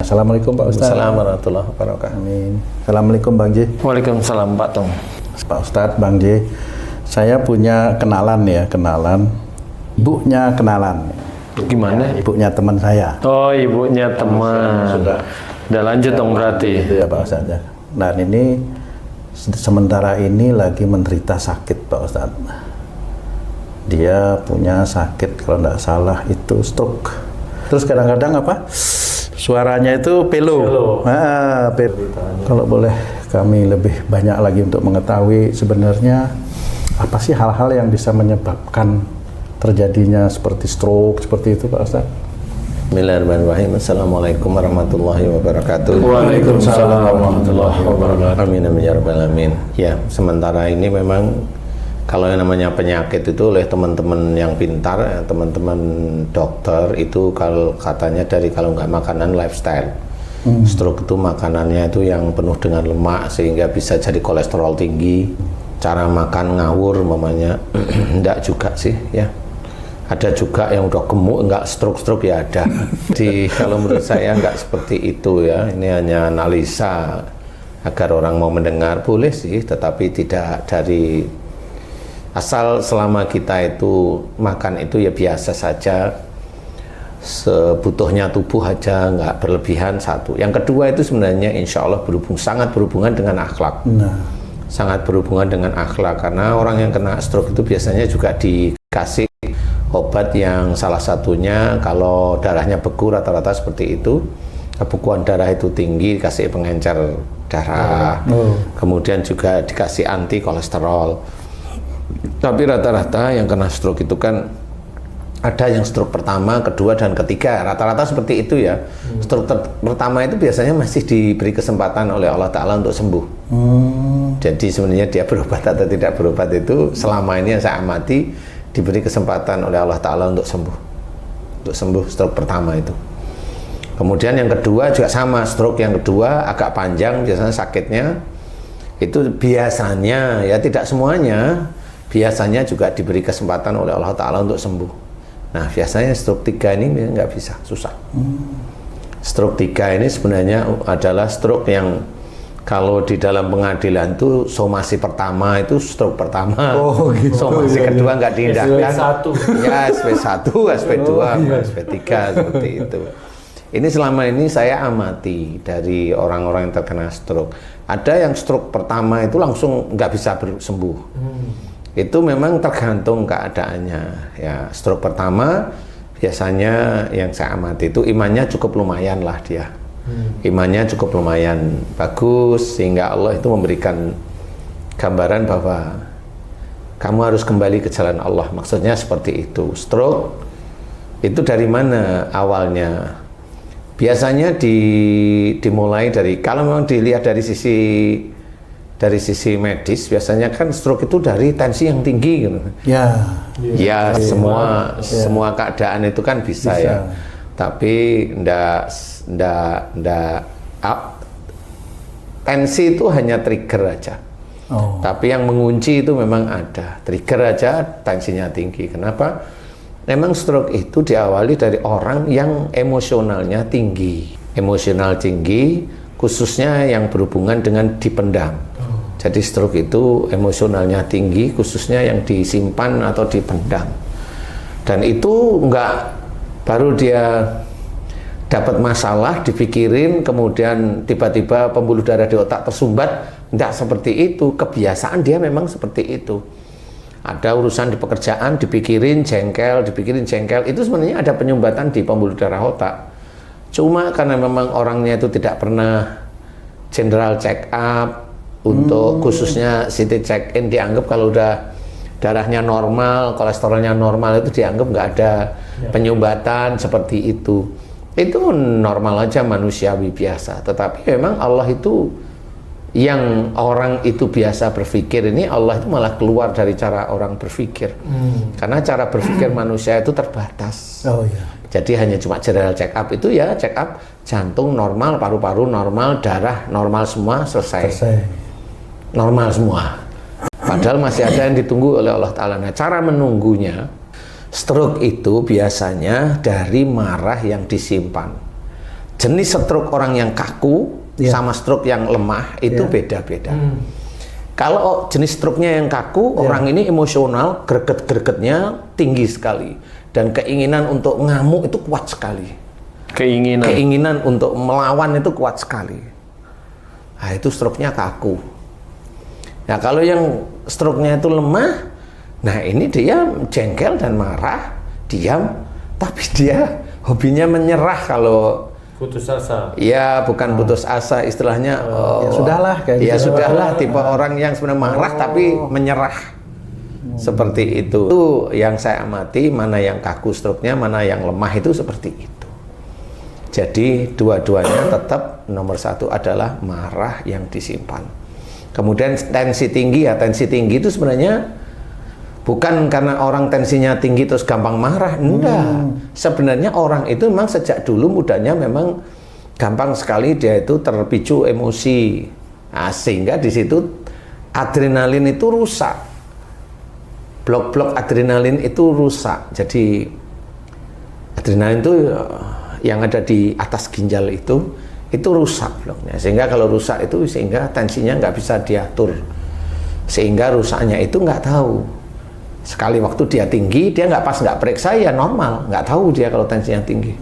Assalamualaikum Pak Ustadz. Assalamualaikum warahmatullahi wabarakatuh. Amin. Assalamualaikum Bang J. Waalaikumsalam Pak Tong. Pak Ustadz, Bang J. Saya punya kenalan. Ibunya kenalan. Gimana? Ibunya teman saya. Oh, ibunya teman. Udah lanjut dong berarti. Itu ya Pak Ustadz. Nah ini sementara ini lagi menderita sakit Pak Ustadz. Dia punya sakit kalau tidak salah itu stroke. Terus kadang-kadang suaranya itu pelo. Kalau boleh kami lebih banyak lagi untuk mengetahui sebenarnya apa sih hal-hal yang bisa menyebabkan terjadinya seperti stroke seperti itu Pak Ustadz? Bismillahirrahmanirrahim. Assalamualaikum warahmatullahi wabarakatuh. Waalaikumsalam warahmatullahi wabarakatuh. Amin amin ya rabbal alamin. Ya, sementara ini memang kalau yang namanya penyakit itu oleh teman-teman yang pintar, teman-teman dokter itu kalau katanya kalau nggak makanan lifestyle. Stroke itu makanannya itu yang penuh dengan lemak sehingga bisa jadi kolesterol tinggi. Cara makan ngawur mamanya. Enggak juga sih ya. Ada juga yang udah gemuk enggak stroke ya ada. Kalau menurut saya enggak seperti itu ya. Ini hanya analisa agar orang mau mendengar, boleh sih, tetapi tidak dari asal selama kita itu makan itu ya biasa saja, sebutuhnya tubuh aja, nggak berlebihan. Satu. Yang kedua itu sebenarnya insya Allah sangat berhubungan dengan akhlak. Sangat berhubungan dengan akhlak, karena orang yang kena stroke itu biasanya juga dikasih obat yang salah satunya kalau darahnya beku rata-rata seperti itu, kebekuan darah itu tinggi, dikasih pengencer darah, kemudian juga dikasih anti kolesterol. Tapi rata-rata yang kena stroke itu kan ada yang stroke pertama, kedua, dan ketiga. Rata-rata seperti itu ya. Stroke pertama itu biasanya masih diberi kesempatan oleh Allah Ta'ala untuk sembuh. Jadi sebenarnya dia berobat atau tidak berobat itu selama ini yang saya amati diberi kesempatan oleh Allah Ta'ala untuk sembuh. Untuk sembuh stroke pertama itu. Kemudian yang kedua juga sama, stroke yang kedua agak panjang, biasanya sakitnya itu biasanya ya tidak semuanya, biasanya juga diberi kesempatan oleh Allah Ta'ala untuk sembuh. Nah biasanya stroke 3 ini nggak bisa, susah. Stroke 3 ini sebenarnya adalah stroke yang kalau di dalam pengadilan tuh somasi pertama itu stroke pertama, somasi kedua nggak diindahkan. Ya SP1, SP2, SP3 seperti itu. Ini selama ini saya amati dari orang-orang yang terkena stroke. Ada yang stroke pertama itu langsung nggak bisa sembuh. Itu memang tergantung keadaannya. Ya, stroke pertama biasanya yang saya amati itu imannya cukup lumayan lah dia. Imannya cukup lumayan bagus sehingga Allah itu memberikan gambaran bahwa kamu harus kembali ke jalan Allah. Maksudnya seperti itu. Stroke itu dari mana awalnya? Biasanya dimulai dari, kalau memang dilihat dari sisi medis, biasanya kan stroke itu dari tensi yang tinggi gitu. Ya, semua keadaan itu kan bisa. Ya. Tapi tensi itu hanya trigger aja. Tapi yang mengunci itu memang ada. Trigger aja tensinya tinggi. Kenapa? Memang stroke itu diawali dari orang yang emosionalnya tinggi. Emosional tinggi, khususnya yang berhubungan dengan dipendam. Jadi stroke itu emosionalnya tinggi, khususnya yang disimpan atau dipendam. Dan itu enggak baru dia dapat masalah, dipikirin, kemudian tiba-tiba pembuluh darah di otak tersumbat. Enggak seperti itu, kebiasaan dia memang seperti itu. Ada urusan di pekerjaan, dipikirin jengkel, itu sebenarnya ada penyumbatan di pembuluh darah otak. Cuma karena memang orangnya itu tidak pernah general check up, untuk khususnya CT check in dianggap kalau udah darahnya normal, kolesterolnya normal itu dianggap nggak ada penyumbatan seperti itu. Itu normal aja, manusiawi biasa. Tetapi memang Allah itu yang orang itu biasa berpikir ini, Allah itu malah keluar dari cara orang berpikir. Karena cara berpikir manusia itu terbatas. Jadi hanya cuma general check up itu ya, check up jantung normal, paru-paru normal, darah normal semua, selesai. Normal semua. Padahal masih ada yang ditunggu oleh Allah Ta'ala. Nah, cara menunggunya, stroke itu biasanya dari marah yang disimpan. jenis stroke orang yang kaku sama stroke yang lemah itu beda-beda. Kalau jenis stroke-nya yang kaku, orang ini emosional, greget-gregetnya tinggi sekali. Dan keinginan untuk ngamuk itu kuat sekali. Keinginan untuk melawan itu kuat sekali. Nah, itu stroke-nya kaku. Nah, kalau yang stroke-nya itu lemah, nah ini dia jengkel dan marah, diam, tapi dia hobinya menyerah kalau putus asa. Ya, bukan putus asa, istilahnya ya sudahlah kayak ya gitu. sudahlah, tipe orang yang sebenarnya marah tapi menyerah. Seperti itu. Itu yang saya amati, mana yang kaku stroke-nya, mana yang lemah itu seperti itu. Jadi dua-duanya tetap nomor satu adalah marah yang disimpan. Kemudian tensi tinggi, ya tensi tinggi itu sebenarnya bukan karena orang tensinya tinggi terus gampang marah, enggak. Sebenarnya orang itu memang sejak dulu mudanya memang gampang sekali dia itu terpicu emosi. Nah, sehingga di situ adrenalin itu rusak. Blok-blok adrenalin itu rusak. Jadi adrenalin itu yang ada di atas ginjal itu rusak bloknya. Sehingga kalau rusak itu sehingga tensinya nggak bisa diatur. Sehingga rusaknya itu nggak tahu. Sekali waktu dia tinggi, dia nggak periksa ya normal, nggak tahu dia kalau tensinya tinggi.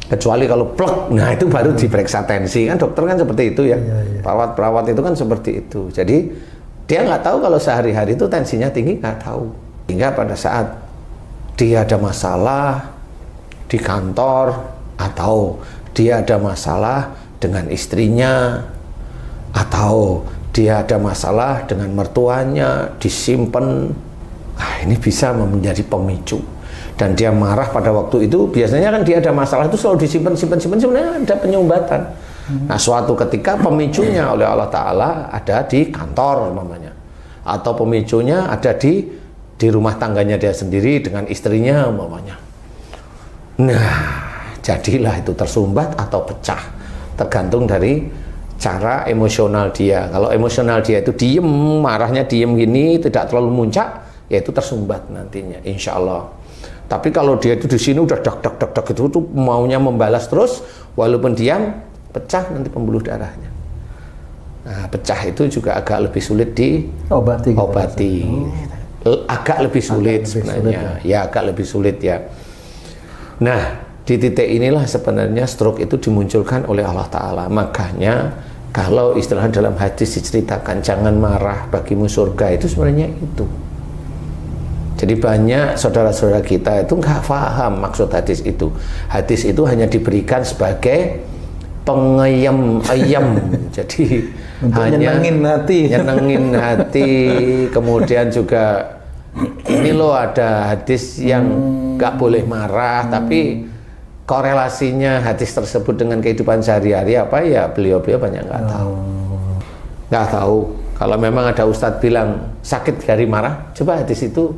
Kecuali kalau plek, nah itu baru diperiksa tensi, kan dokter kan seperti itu ya. Perawat-perawat itu kan seperti itu. Jadi dia nggak tahu kalau sehari-hari itu tensinya tinggi, nggak tahu. Hingga pada saat dia ada masalah di kantor atau dia ada masalah dengan istrinya atau dia ada masalah dengan mertuanya, disimpan. Nah, ini bisa menjadi pemicu. Dan dia marah pada waktu itu, biasanya kan dia ada masalah itu selalu disimpan, sebenarnya ada penyumbatan. Nah, suatu ketika pemicunya oleh Allah Ta'ala ada di kantor umpamanya. Atau pemicunya ada di rumah tangganya dia sendiri dengan istrinya umpamanya. Nah, jadilah itu tersumbat atau pecah. Tergantung dari cara emosional dia. Kalau emosional dia itu diem, marahnya diem gini, tidak terlalu muncak, ya itu tersumbat nantinya, insya Allah. Tapi kalau dia itu di sini udah dak itu tuh maunya membalas terus, walaupun diam, pecah nanti pembuluh darahnya. Nah, pecah itu juga agak lebih sulit diobati. Agak lebih sulit sebenarnya. Ya, agak lebih sulit ya. Nah, di titik inilah sebenarnya stroke itu dimunculkan oleh Allah Ta'ala. Makanya kalau istilah dalam hadis diceritakan jangan marah bagimu surga, itu sebenarnya itu. Jadi banyak saudara-saudara kita itu nggak paham maksud hadis itu. Hadis itu hanya diberikan sebagai pengayam ayam. Jadi untuk hanya nyenengin hati. Kemudian juga ini loh ada hadis yang nggak boleh marah, tapi korelasinya hadis tersebut dengan kehidupan sehari-hari apa ya beliau-beliau banyak nggak tahu. Kalau memang ada ustadz bilang sakit dari marah, coba hadis itu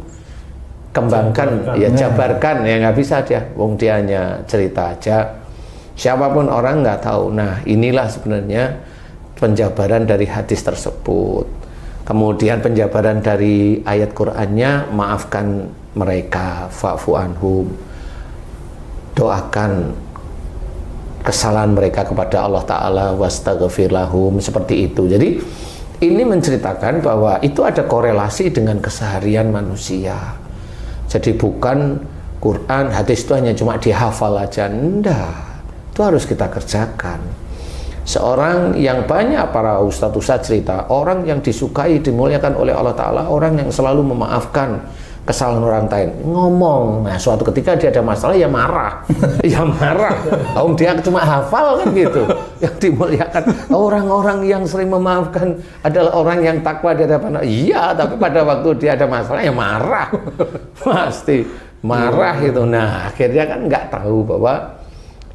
kembangkan, jabarkan, ya nggak bisa dia. Wong dia hanya cerita aja. Siapapun orang nggak tahu. Nah, inilah sebenarnya penjabaran dari hadis tersebut. Kemudian penjabaran dari ayat Qur'annya, maafkan mereka, fa'fu anhum. Doakan kesalahan mereka kepada Allah Ta'ala, wastaghfir lahum, seperti itu. Jadi ini menceritakan bahwa itu ada korelasi dengan keseharian manusia. Jadi bukan Quran, hadis itu hanya cuma dihafal aja, enggak. Itu harus kita kerjakan. Seorang yang banyak para ustadz cerita, orang yang disukai, dimuliakan oleh Allah Ta'ala, orang yang selalu memaafkan kesalahan orang lain, ngomong. Nah, suatu ketika dia ada masalah, ya marah. Ya marah. Dia cuma hafal kan gitu. Yang dimuliakan orang-orang yang sering memaafkan adalah orang yang takwa di hadapan Allah. Iya, tapi pada waktu dia ada masalah, ya marah. Pasti marah itu. Nah, akhirnya kan nggak tahu bahwa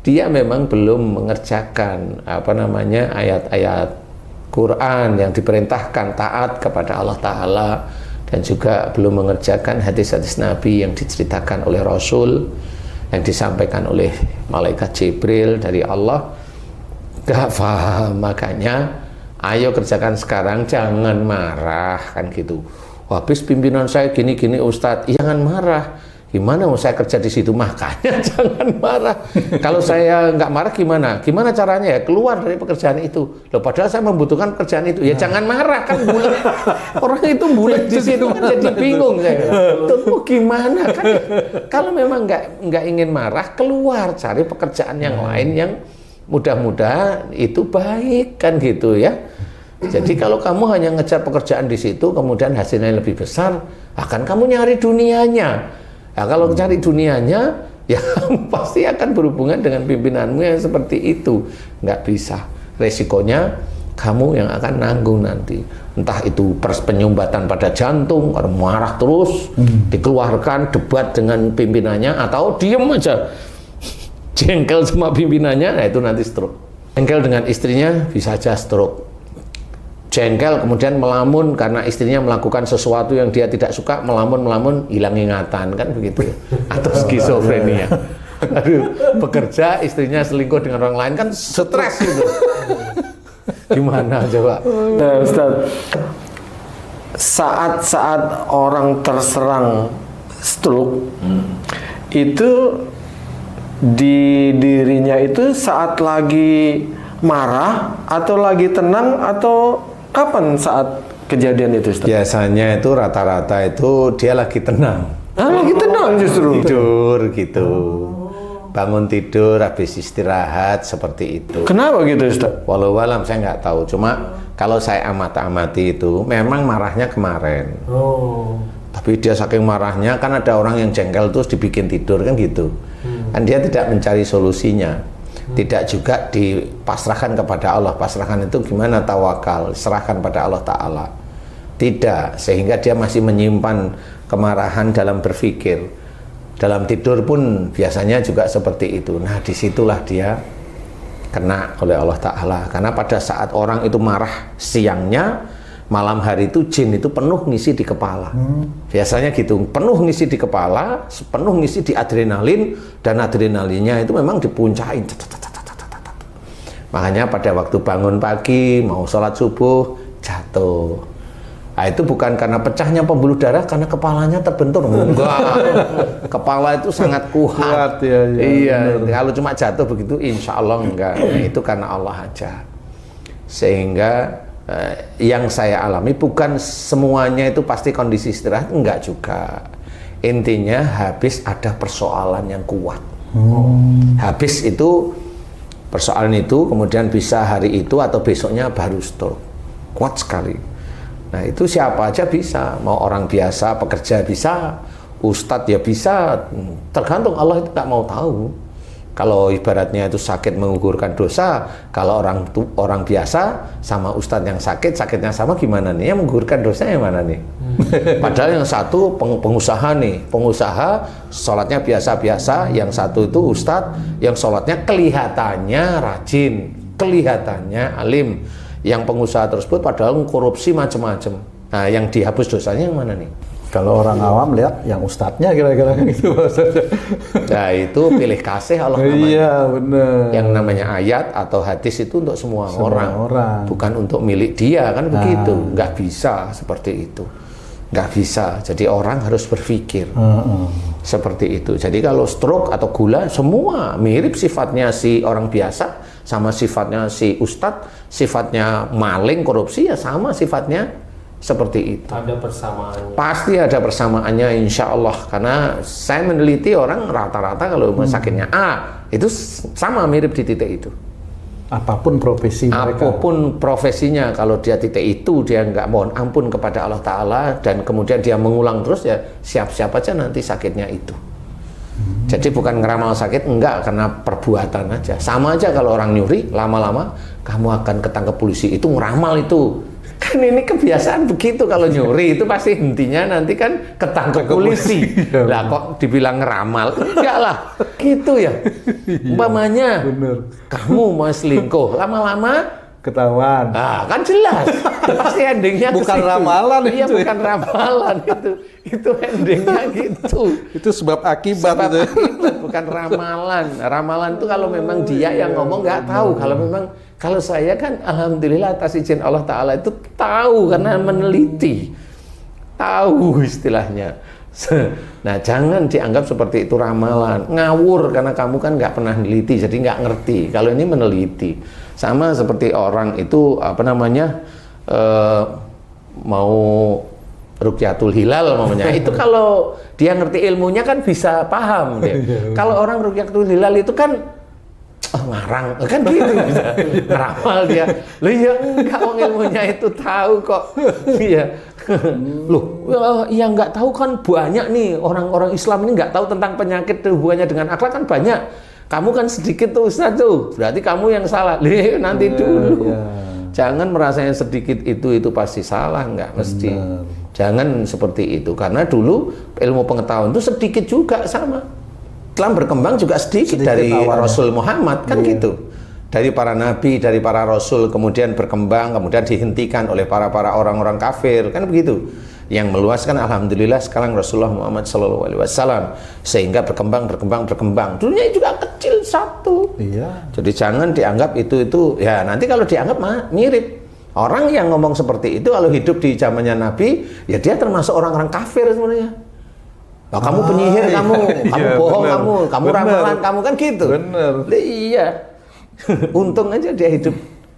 dia memang belum mengerjakan ayat-ayat Quran yang diperintahkan taat kepada Allah Ta'ala, dan juga belum mengerjakan hadis-hadis Nabi yang diceritakan oleh Rasul, yang disampaikan oleh malaikat Jibril dari Allah. Gak paham. Makanya ayo kerjakan sekarang, jangan marah kan gitu. Habis pimpinan saya gini-gini Ustadz, jangan marah. Gimana mau saya kerja di situ? Makanya jangan marah. Kalau saya nggak marah gimana? Gimana caranya ya keluar dari pekerjaan itu? Loh, padahal saya membutuhkan pekerjaan itu. Ya jangan marah kan bulat. Orang itu bulat di situ kan jadi bingung saya. Tuh gimana kan? Kalau memang nggak ingin marah, keluar cari pekerjaan yang lain yang mudah-mudahan itu baik kan gitu ya. Jadi kalau kamu hanya ngejar pekerjaan di situ, kemudian hasilnya lebih besar, akan kamu nyari dunianya. Nah, kalau cari dunianya, ya pasti akan berhubungan dengan pimpinanmu yang seperti itu. Nggak bisa. Resikonya kamu yang akan nanggung nanti. Entah itu penyumbatan pada jantung, orang marah terus, dikeluarkan debat dengan pimpinannya, atau diem aja, jengkel sama pimpinannya, nah itu nanti stroke. Jengkel dengan istrinya bisa aja stroke. Jengkel kemudian melamun karena istrinya melakukan sesuatu yang dia tidak suka, melamun hilang ingatan kan begitu ya. Atau skizofrenia. Aduh, bekerja istrinya selingkuh dengan orang lain kan stres gitu. Gimana coba? Nah, Ustaz, saat-saat orang terserang stroke itu di dirinya itu saat lagi marah atau lagi tenang atau kapan saat kejadian itu, Ustaz? Biasanya itu rata-rata itu dia lagi tenang. Lagi tenang justru. Tidur gitu. Bangun tidur habis istirahat seperti itu. Kenapa gitu, Ustaz? Walau alam saya nggak tahu. Cuma kalau saya amati itu memang marahnya kemarin. Tapi dia saking marahnya, kan ada orang yang jengkel terus dibikin tidur kan gitu. Kan dia tidak mencari solusinya. Tidak juga dipasrahkan kepada Allah. Pasrahkan itu gimana? Tawakal, serahkan pada Allah Ta'ala. Tidak, sehingga dia masih menyimpan kemarahan dalam berpikir. Dalam tidur pun biasanya juga seperti itu. Nah, disitulah dia kena oleh Allah Ta'ala. Karena pada saat orang itu marah siangnya, malam hari itu jin itu penuh ngisi di kepala. Biasanya gitu, penuh ngisi di kepala, penuh ngisi di adrenalin, dan adrenalinnya itu memang dipuncain. Makanya pada waktu bangun pagi, mau sholat subuh, jatuh. Nah, itu bukan karena pecahnya pembuluh darah, karena kepalanya terbentur. Enggak, kepala itu sangat kuat. Iya, kalau cuma jatuh begitu, insya Allah enggak. Nah, itu karena Allah aja. Sehingga yang saya alami bukan semuanya itu pasti kondisi istirahat, enggak juga. Intinya habis ada persoalan yang kuat. Habis itu persoalan itu kemudian bisa hari itu atau besoknya baru stroke. Kuat sekali. Nah, itu siapa aja bisa, mau orang biasa, pekerja bisa, ustadz ya bisa, tergantung. Allah itu nggak mau tahu. Kalau ibaratnya itu sakit menggugurkan dosa, kalau orang biasa sama ustadz yang sakit, sakitnya sama gimana nih? Yang menggugurkan dosa yang mana nih? Padahal yang satu pengusaha nih, pengusaha sholatnya biasa-biasa, yang satu itu ustadz, yang sholatnya kelihatannya rajin, kelihatannya alim. Yang pengusaha tersebut padahal korupsi macam-macam. Nah, yang dihapus dosanya yang mana nih? Kalau orang awam lihat yang ustadznya kira-kira gitu. Nah, itu pilih kasih Allah namanya. Iya, benar. Yang namanya ayat atau hadis itu untuk semua orang. Bukan untuk milik dia, kan begitu. Nggak bisa seperti itu. Nggak bisa. Jadi orang harus berpikir seperti itu. Jadi kalau stroke atau gula, semua mirip sifatnya si orang biasa, sama sifatnya si ustadz, sifatnya maling, korupsi ya sama sifatnya. Seperti itu. Ada persamaannya. Pasti ada persamaannya, insya Allah. Karena saya meneliti orang rata-rata kalau sakitnya A, itu sama mirip di titik itu. Apapun profesi mereka. Apapun profesinya, kalau dia titik itu, dia nggak mohon ampun kepada Allah Ta'ala, dan kemudian dia mengulang terus, ya siap-siap aja nanti sakitnya itu. Jadi bukan ngeramal sakit, enggak, karena perbuatan aja. Sama aja kalau orang nyuri, lama-lama kamu akan ketangkep polisi, itu ngeramal itu. Kan ini kebiasaan begitu, kalau nyuri itu pasti hentinya nanti kan ketangkep polisi. Lah kok dibilang ngeramal? Enggak lah, gitu ya. Umpamanya kamu mau selingkuh, lama-lama ketahuan. Nah, kan jelas. Pasti endingnya bukan ramalan itu. Iya, bukan ramalan itu. Itu endingnya gitu. Itu sebab akibat itu. Akibat, bukan ramalan. Ramalan itu kalau memang dia yang ngomong nggak tahu. Kalau saya kan alhamdulillah atas izin Allah Ta'ala itu tahu karena meneliti. Tahu istilahnya. Nah, jangan dianggap seperti itu ramalan, ngawur karena kamu kan nggak pernah meneliti, jadi nggak ngerti. Kalau ini meneliti, sama seperti orang itu apa namanya mau Rukyatul Hilal namanya. Itu kalau dia ngerti ilmunya kan bisa paham dia. Kalau orang Rukyatul Hilal itu kan ngarang kan gitu bisa ngeramal dia. Loh ya enggak, wong ilmunya itu tahu kok. Iya. Loh, yang nggak tahu kan banyak nih, orang-orang Islam ini nggak tahu tentang penyakit hubungannya dengan akhlak kan banyak. Kamu kan sedikit tuh Ustaz tuh, berarti kamu yang salah. Lih, nanti dulu. Jangan merasa yang sedikit itu pasti salah, nggak mesti. Jangan seperti itu, karena dulu ilmu pengetahuan itu sedikit juga sama. Islam berkembang juga sedikit dari awalnya. Rasul Muhammad kan gitu, dari para nabi, dari para rasul, kemudian berkembang, kemudian dihentikan oleh para orang-orang kafir kan begitu. Yang meluaskan alhamdulillah sekarang Rasulullah Muhammad SAW, sehingga berkembang. Dulunya juga kecil satu. Iya. Jadi jangan dianggap itu ya, nanti kalau dianggap mirip. Orang yang ngomong seperti itu kalau hidup di zamannya Nabi, ya dia termasuk orang-orang kafir sebenarnya. Nah, kamu penyihir, kamu bohong, bener. kamu ramalan, kamu kan gitu. Bener. Iya. Untung aja dia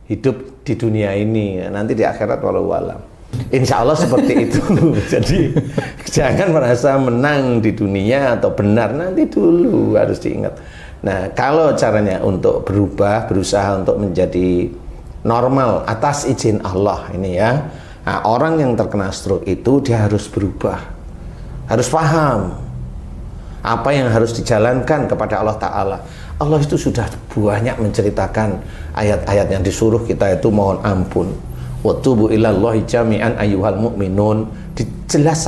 hidup di dunia ini, nanti di akhirat walau alam. Insya Allah seperti itu. Jadi jangan merasa menang di dunia atau benar, nanti dulu harus diingat. Nah, kalau caranya untuk berubah, berusaha untuk menjadi normal atas izin Allah ini ya. Nah, orang yang terkena stroke itu dia harus berubah. Harus paham apa yang harus dijalankan kepada Allah Ta'ala. Allah itu sudah banyak menceritakan ayat-ayat yang disuruh kita itu mohon ampun. Watubu ilallahi jami'an ayyuhal mu'minun. Jelas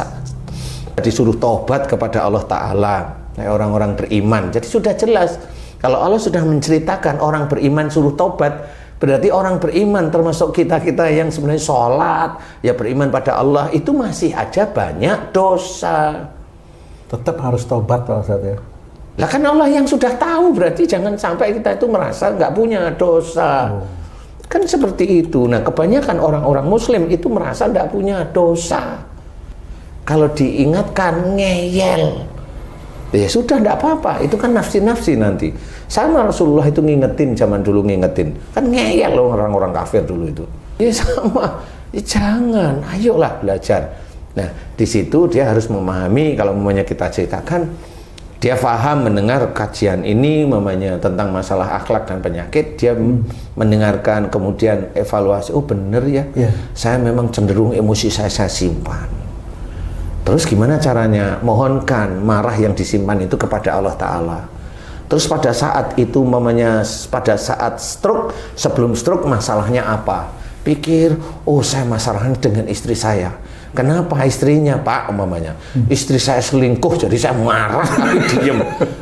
disuruh tobat kepada Allah Ta'ala, orang-orang beriman. Jadi sudah jelas. Kalau Allah sudah menceritakan orang beriman suruh tobat, berarti orang beriman termasuk kita-kita yang sebenarnya sholat, ya beriman pada Allah, itu masih aja banyak dosa. Tetap harus tobat Pak Ustadz ya. Lah kan Allah yang sudah tahu, berarti jangan sampai kita itu merasa nggak punya dosa. Kan seperti itu. Nah, kebanyakan orang-orang muslim itu merasa nggak punya dosa. Kalau diingatkan ngeyel. Ya sudah, enggak apa-apa, itu kan nafsi-nafsi nanti. Sama Rasulullah itu ngingetin, zaman dulu ngingetin. Kan ngeyel loh orang-orang kafir dulu itu. Ya sama, ya jangan, ayolah belajar. Nah, di situ dia harus memahami, kalau mamanya kita ceritakan, dia paham mendengar kajian ini mamanya tentang masalah akhlak dan penyakit, dia mendengarkan, kemudian evaluasi, oh bener ya, saya memang cenderung emosi saya simpan. Terus gimana caranya? Mohonkan marah yang disimpan itu kepada Allah Ta'ala. Terus pada saat itu mamanya, pada saat stroke, sebelum stroke masalahnya apa? Pikir, oh saya masalahnya dengan istri saya. Kenapa istrinya Pak mamanya? Istri saya selingkuh jadi saya marah tapi diem.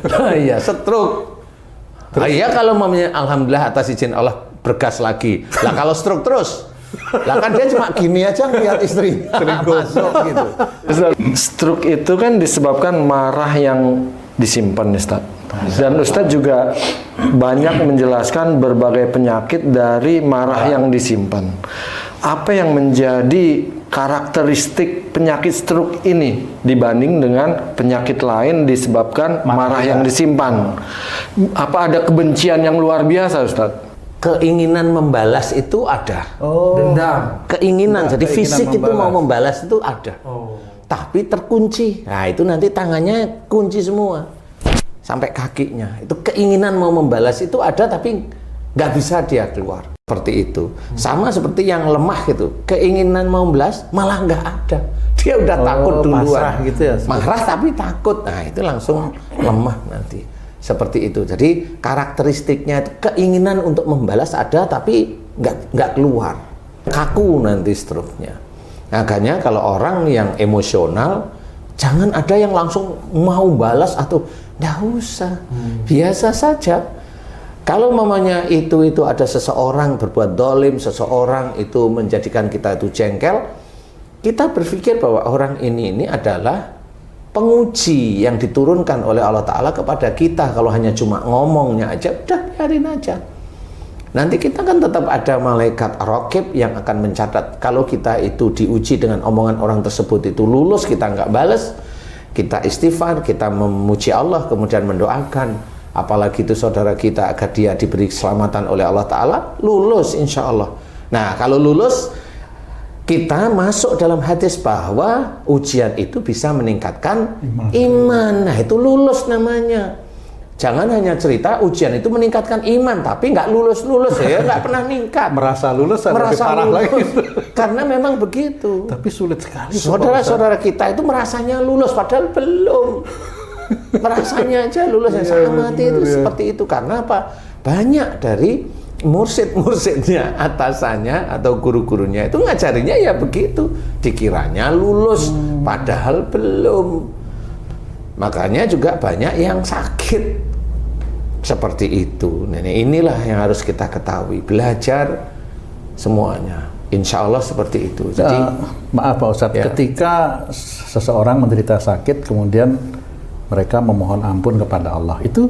Nah iya, stroke. Iya kalau mamanya alhamdulillah atas izin Allah bergas lagi. Lah kalau stroke terus? Lah kan dia cuma gini aja lihat istri masuk gitu. Stroke itu kan disebabkan marah yang disimpan Ustaz. Dan Ustaz juga banyak menjelaskan berbagai penyakit dari marah yang disimpan. Apa yang menjadi karakteristik penyakit stroke ini dibanding dengan penyakit lain disebabkan marah yang disimpan? Apa ada kebencian yang luar biasa Ustaz? Keinginan membalas itu ada. Dendam. Keinginan, jadi fisik itu mau membalas itu ada. Tapi terkunci. Nah itu nanti tangannya kunci semua. Sampai kakinya. Itu keinginan mau membalas itu ada tapi nggak bisa dia keluar. Seperti itu. Sama seperti yang lemah gitu. Keinginan mau membalas malah nggak ada. Dia udah takut duluan. Marah gitu ya. Marah tapi takut. Nah itu langsung lemah nanti. Seperti itu. Jadi karakteristiknya itu keinginan untuk membalas ada tapi nggak keluar. Kaku nanti stroke-nya. Makanya kalau orang yang emosional jangan ada yang langsung mau balas atau nggak usah. Biasa saja. Kalau mamanya itu ada seseorang berbuat dolim, seseorang itu menjadikan kita itu jengkel, kita berpikir bahwa orang ini adalah penguji yang diturunkan oleh Allah Ta'ala kepada kita. Kalau hanya cuma ngomongnya aja, udah biarin aja. Nanti kita kan tetap ada malaikat raqib yang akan mencatat. Kalau kita itu diuji dengan omongan orang tersebut itu lulus, kita nggak balas, kita istighfar, kita memuji Allah, kemudian mendoakan, apalagi itu saudara kita agar dia diberi keselamatan oleh Allah Ta'ala, lulus insya Allah. Nah, kalau lulus, kita masuk dalam hadis bahwa ujian itu bisa meningkatkan iman. Nah, itu lulus namanya. Jangan hanya cerita ujian itu meningkatkan iman, tapi nggak lulus-lulus ya, nggak pernah meningkat. Merasa lulus atau lebih parah lagi. Karena memang begitu. Tapi sulit sekali. Saudara-saudara kita itu merasanya lulus, padahal belum. Merasanya aja lulus, yang saya amati itu seperti itu. Karena apa? Banyak dari mursid-mursidnya, atasannya atau guru-gurunya itu ngajarinya ya begitu. Dikiranya lulus, padahal belum. Makanya juga banyak yang sakit. Seperti itu. Nah, inilah yang harus kita ketahui. Belajar semuanya. Insya Allah seperti itu. Jadi, maaf Pak Ustadz, ketika seseorang menderita sakit, kemudian mereka memohon ampun kepada Allah, itu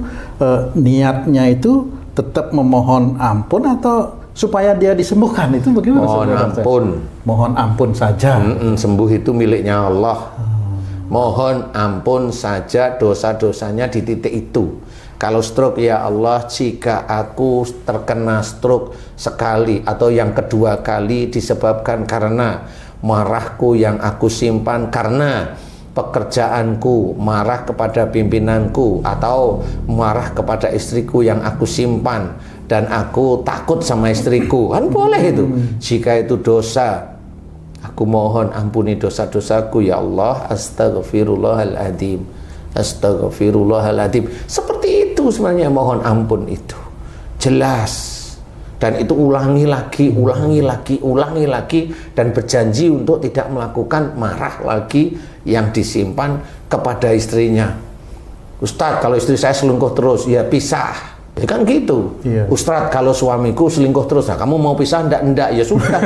niatnya itu tetap memohon ampun atau supaya dia disembuhkan? Itu bagaimana? Mohon ampun. Mohon ampun saja. Sembuh itu miliknya Allah. Mohon ampun saja dosa-dosanya di titik itu. Kalau stroke, ya Allah, jika aku terkena stroke sekali atau yang kedua kali disebabkan karena marahku yang aku simpan, karena pekerjaanku, marah kepada pimpinanku, atau marah kepada istriku yang aku simpan, dan aku takut sama istriku, kan boleh itu. Jika itu dosa, aku mohon ampuni dosa-dosaku ya Allah. Astaghfirullahaladzim, astaghfirullahaladzim. Seperti itu sebenarnya mohon ampun itu. Jelas. Dan itu ulangi lagi, ulangi lagi, dan berjanji untuk tidak melakukan marah lagi yang disimpan kepada istrinya. Ustadz, kalau istri saya selingkuh terus, ya pisah. Ya kan gitu. Iya. Ustadz, kalau suamiku selingkuh terus, nah kamu mau pisah? Enggak, ya sudah.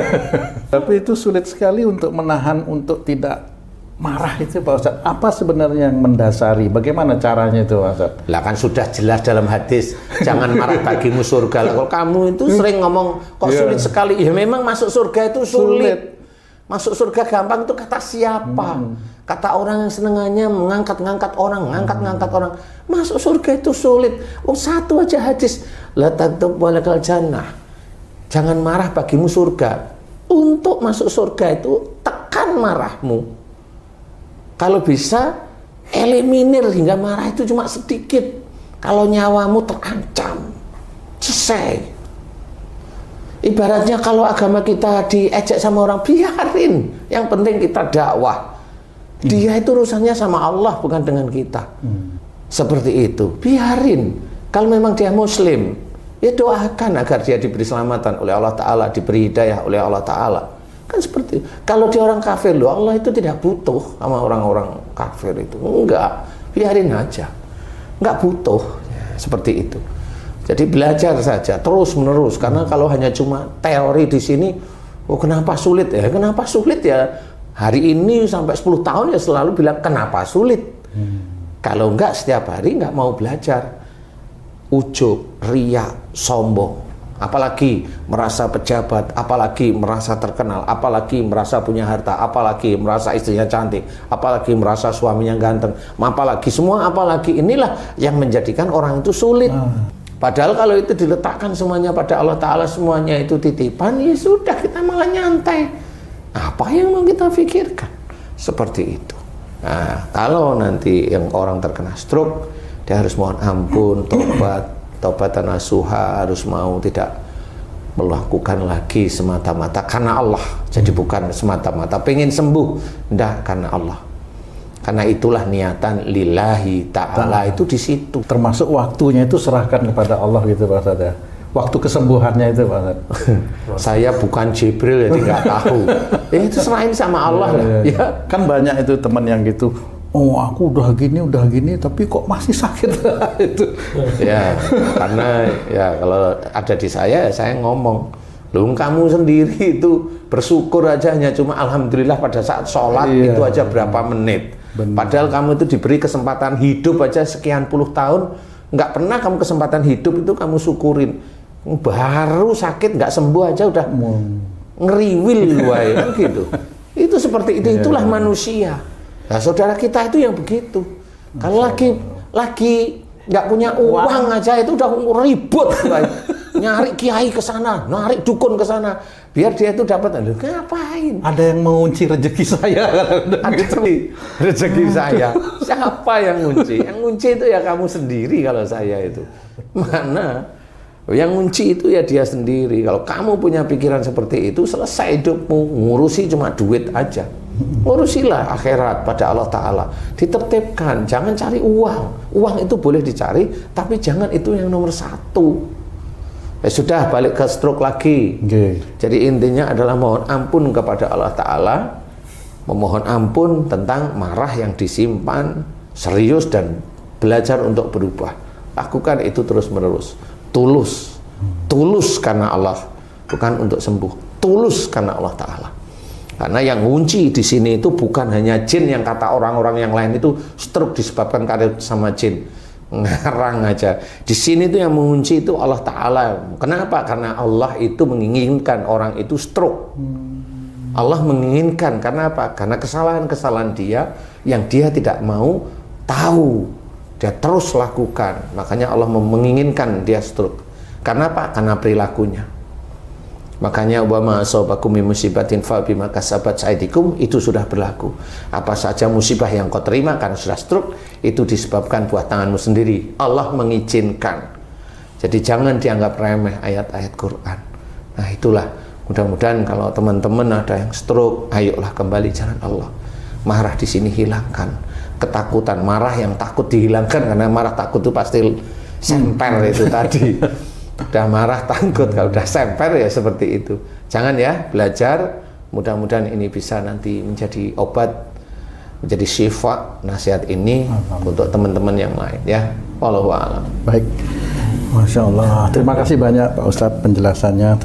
Tapi itu sulit sekali untuk menahan untuk tidak marah itu Pak Ustadz. Apa sebenarnya yang mendasari? Bagaimana caranya itu Pak Ustadz? Lah kan sudah jelas dalam hadis, jangan marah bagimu surga. Lah, kalau kamu itu sering ngomong kok sulit sekali, ya memang masuk surga itu sulit. Masuk surga gampang itu kata siapa? Kata orang yang senengannya mengangkat-ngangkat orang, ngangkat-ngangkat orang. Masuk surga itu sulit. Oh, satu aja hadis, la taktub walakal jannah. Jangan marah bagimu surga. Untuk masuk surga itu tekan marahmu. Kalau bisa eliminir hingga marah itu cuma sedikit. Kalau nyawamu terancam, selesai. Ibaratnya kalau agama kita diejek sama orang, biarin. Yang penting kita dakwah. Dia itu urusannya sama Allah, bukan dengan kita. Seperti itu, biarin. Kalau memang dia muslim, ya doakan agar dia diberi keselamatan oleh Allah Ta'ala, diberi hidayah oleh Allah Ta'ala. Kan seperti itu. Kalau dia orang kafir, loh, Allah itu tidak butuh sama orang-orang kafir itu. Enggak, biarin aja. Enggak butuh. Seperti itu. Jadi belajar saja terus menerus, karena kalau hanya cuma teori di sini, oh kenapa sulit ya? Kenapa sulit ya? Hari ini sampai 10 tahun ya selalu bilang kenapa sulit. Kalau enggak setiap hari enggak mau belajar. Ujub, riya, sombong, apalagi merasa pejabat, apalagi merasa terkenal, apalagi merasa punya harta, apalagi merasa istrinya cantik, apalagi merasa suaminya ganteng, apalagi semua, apalagi inilah yang menjadikan orang itu sulit. Padahal kalau itu diletakkan semuanya pada Allah Ta'ala, semuanya itu titipan, ya sudah, kita malah nyantai. Apa yang mau kita pikirkan? Seperti itu. Nah, kalau nanti yang orang terkena stroke, dia harus mohon ampun, tobatan nasuha, harus mau tidak melakukan lagi semata-mata karena Allah. Jadi bukan semata-mata pengen sembuh, enggak, karena Allah. Karena itulah niatan lillahi ta'ala itu di situ. Termasuk waktunya itu serahkan kepada Allah gitu Pak Ustadz ya. Waktu kesembuhannya itu Pak Ustadz. Saya bukan Jibril, jadi nggak tahu. Itu serahin sama Allah lah. Ya. Kan banyak itu teman yang gitu. Oh, aku udah gini, tapi kok masih sakit itu. Ya, karena ya kalau ada di saya ngomong, loh kamu sendiri itu bersyukur aja hanya cuma alhamdulillah pada saat sholat itu aja berapa menit. Benar. Padahal kamu itu diberi kesempatan hidup aja sekian puluh tahun, nggak pernah kamu kesempatan hidup itu kamu syukurin. Baru sakit nggak sembuh aja udah ngeriwil kan gitu. Itu seperti itu, itulah manusia. Nah, saudara kita itu yang begitu. Kalau lagi nggak punya uang aja itu udah ribut, nyari kiai ke sana, nyari dukun ke sana, biar dia itu dapat. Loh, ngapain? Ada yang mengunci rezeki saya. Ada rezeki saya. Siapa yang ngunci? Yang ngunci itu ya kamu sendiri kalau saya itu. Mana? Yang ngunci itu ya dia sendiri. Kalau kamu punya pikiran seperti itu, selesai hidupmu. Ngurusi cuma duit aja. Urusilah akhirat pada Allah Ta'ala. Ditertibkan, jangan cari uang. Uang itu boleh dicari, tapi jangan itu yang nomor satu. Ya sudah, balik ke stroke lagi. Jadi intinya adalah mohon ampun kepada Allah Ta'ala, memohon ampun tentang marah yang disimpan, serius dan belajar untuk berubah. Lakukan itu terus menerus. Tulus karena Allah, bukan untuk sembuh. Tulus karena Allah Ta'ala. Karena yang ngunci di sini itu bukan hanya jin yang kata orang-orang yang lain itu stroke disebabkan karena sama jin. Ngarang aja. Di sini itu yang mengunci itu Allah Ta'ala. Kenapa? Karena Allah itu menginginkan orang itu stroke. Allah menginginkan. Karena apa? Karena kesalahan-kesalahan dia yang dia tidak mau tahu. Dia terus lakukan. Makanya Allah menginginkan dia stroke. Karena apa? Karena perilakunya. Makanya wa ma asabakum min musibatin fa bima kasabat aydikum, itu sudah berlaku. Apa saja musibah yang kau terima karena sudah stroke, itu disebabkan buah tanganmu sendiri. Allah mengizinkan. Jadi jangan dianggap remeh ayat-ayat Quran. Nah itulah, mudah-mudahan kalau teman-teman ada yang stroke, ayolah kembali jalan Allah. Marah di sini hilangkan. Ketakutan, marah yang takut dihilangkan, karena marah takut itu pasti semper itu tadi. Udah marah takut, kalau udah semper ya seperti itu. Jangan ya, belajar. Mudah-mudahan ini bisa nanti menjadi obat, menjadi syifa nasihat ini untuk teman-teman yang lain ya. Wallahu a'lam. Baik, Masya Allah. Terima kasih banyak Pak Ustadz penjelasannya.